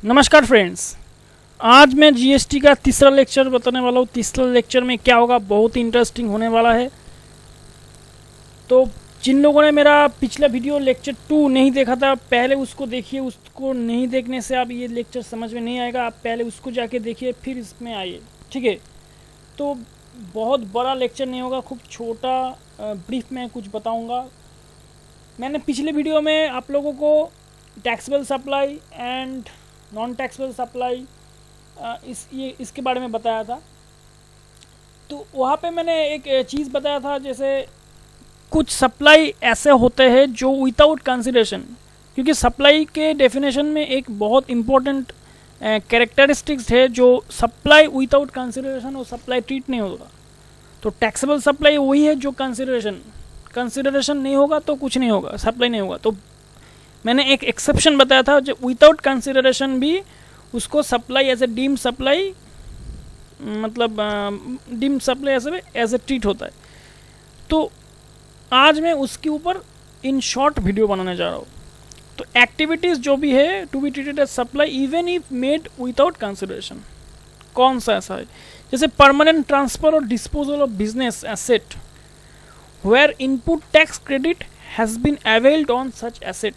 नमस्कार फ्रेंड्स, आज मैं जीएसटी का तीसरा लेक्चर बताने वाला हूँ। तीसरा लेक्चर में क्या होगा, बहुत ही इंटरेस्टिंग होने वाला है। तो जिन लोगों ने मेरा पिछला वीडियो लेक्चर 2 नहीं देखा था, पहले उसको देखिए। उसको नहीं देखने से आप ये लेक्चर समझ में नहीं आएगा। आप पहले उसको जाके देखिए, फिर इसमें आइए, ठीक है। तो बहुत बड़ा लेक्चर नहीं होगा, खूब छोटा ब्रीफ में कुछ बताऊँगा। मैंने पिछले वीडियो में आप लोगों को taxable supply and non taxable supply इसके बारे में बताया था। तो वहाँ पे मैंने एक चीज़ बताया था, जैसे कुछ सप्लाई ऐसे होते हैं जो विदाउट कंसिडरेशन, क्योंकि सप्लाई के डेफिनेशन में एक बहुत इम्पोर्टेंट कैरेक्टरिस्टिक्स है, जो सप्लाई विदाउट कंसिडरेशन और सप्लाई ट्रीट नहीं होगा। तो टैक्सेबल सप्लाई वही है जो कंसिडरेशन नहीं होगा तो कुछ नहीं होगा, सप्लाई नहीं होगा। तो मैंने एक एक्सेप्शन बताया था, जो विदाउट कंसिडरेशन भी उसको supply as a deem supply, मतलब deem supply as a treat होता है। तो आज मैं उसके ऊपर इन शॉर्ट वीडियो बनाने जा रहा हूँ। तो एक्टिविटीज़ जो भी है to be treated as supply even if made without consideration, कौन सा ऐसा है? जैसे परमानेंट ट्रांसफर और disposal of business asset where input tax credit has been availed on such asset.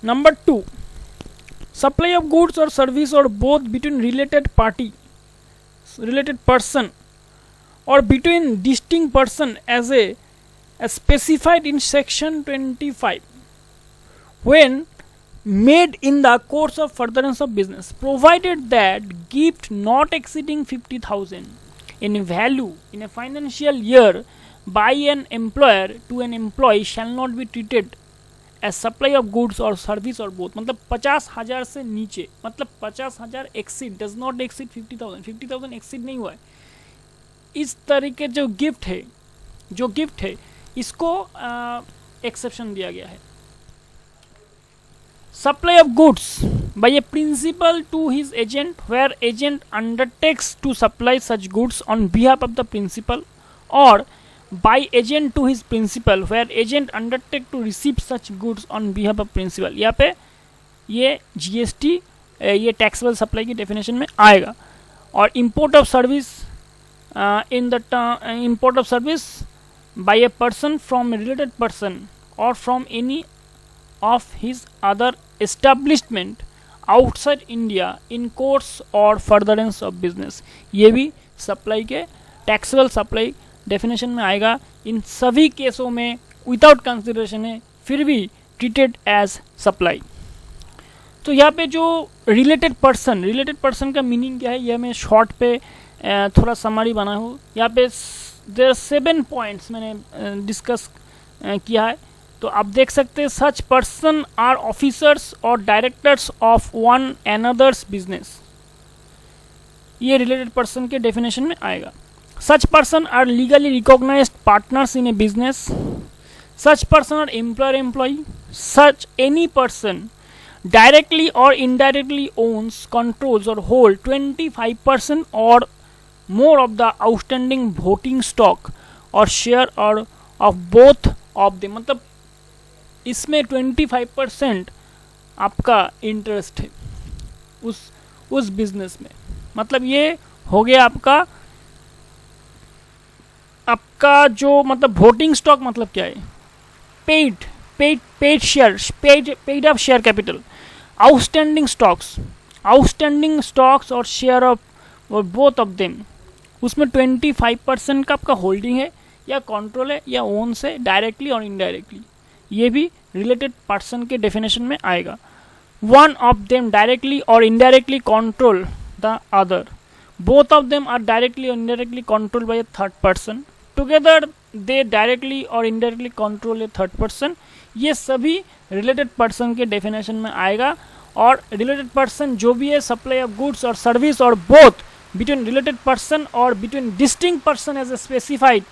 Number 2, supply of goods or service or both between related person or between distinct person as specified in section 25 when made in the course of furtherance of business, provided that gift not exceeding 50,000 in value in a financial year by an employer to an employee shall not be treated as supply of goods और service और both. मतलब 50,000 से नीचे, मतलब 50,000 exceed, does not exceed 50,000 exceed नहीं हुआ है। इस तरीके जो गिफ्ट है इसको एक्सेप्शन दिया गया है। Supply of goods by a principal to his agent where agent undertakes to supply such goods on behalf of the principal, और by agent to his principal where agent undertake to receive such goods on behalf of principal। यहाँ पे ये GST ये taxable supply की definition में आएगा। और import of service import of service by a person from a related person or from any of his other establishment outside India in course or furtherance of business, ये भी supply के taxable supply definition में आएगा। इन सभी केसों में without consideration है, फिर भी ट्रीटेड एज सप्लाई। तो यहाँ पे जो रिलेटेड पर्सन का मीनिंग क्या है, यह मैं शॉर्ट पे थोड़ा समरी बना हूँ। यहाँ पे देयर 7 पॉइंट्स मैंने डिस्कस किया है। तो आप देख सकते हैं, सच पर्सन आर ऑफिसर्स और directors of one another's business, ये रिलेटेड पर्सन के डेफिनेशन में आएगा। Such person are legally recognized partners in a business. Such person are employer-employee. Such any person directly or indirectly owns, controls or hold 25% or more of the outstanding voting stock or share or of both of them। मतलब इसमें 25% आपका interest है उस business में। मतलब ये हो गया आपका जो मतलब वोटिंग स्टॉक, मतलब क्या है, paid of share capital, outstanding stocks और शेयर ऑफ और बोथ ऑफ देम, उसमें 25% का आपका होल्डिंग है या कंट्रोल है या ओन से डायरेक्टली और इनडायरेक्टली, ये भी रिलेटेड पर्सन के डेफिनेशन में आएगा। वन ऑफ देम डायरेक्टली और indirectly control the other, both of them are directly or indirectly controlled by a third person, together they directly or indirectly control a third person। ये सभी related person के definition में आएगा। और related person जो भी है, सप्लाई ऑफ गुड्स और सर्विस और बोथ बिटवीन रिलेटेड पर्सन और between distinct person as specified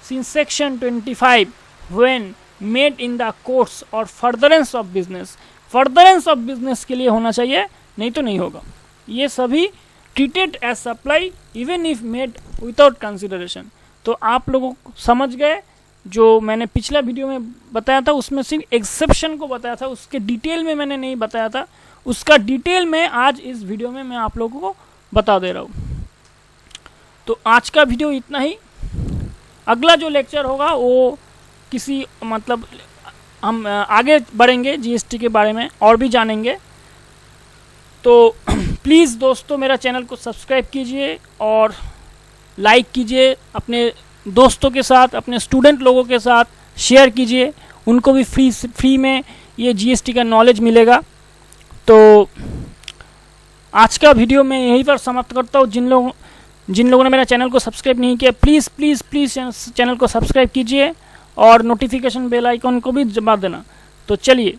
in section 25 when made in the course और furtherance of business. Furtherance of business के लिए होना चाहिए, नहीं तो नहीं होगा। ये सभी treated as supply even if made without consideration. तो आप लोगों को समझ गए, जो मैंने पिछला वीडियो में बताया था उसमें सिर्फ एक्सेप्शन को बताया था, उसके डिटेल में मैंने नहीं बताया था। उसका डिटेल में आज इस वीडियो में मैं आप लोगों को बता दे रहा हूँ। तो आज का वीडियो इतना ही। अगला जो लेक्चर होगा वो किसी मतलब हम आगे बढ़ेंगे जीएसटी के बारे में और भी जानेंगे। तो प्लीज़ दोस्तों मेरा चैनल को सब्सक्राइब कीजिए और लाइक कीजिए, अपने दोस्तों के साथ, अपने स्टूडेंट लोगों के साथ शेयर कीजिए, उनको भी फ्री में ये जीएसटी का नॉलेज मिलेगा। तो आज का वीडियो मैं यहीं पर समाप्त करता हूँ। जिन लोगों ने मेरा चैनल को सब्सक्राइब नहीं किया, प्लीज़ प्लीज़ प्लीज़ चैनल को सब्सक्राइब कीजिए और नोटिफिकेशन बेल आइकन को भी दबा देना। तो चलिए।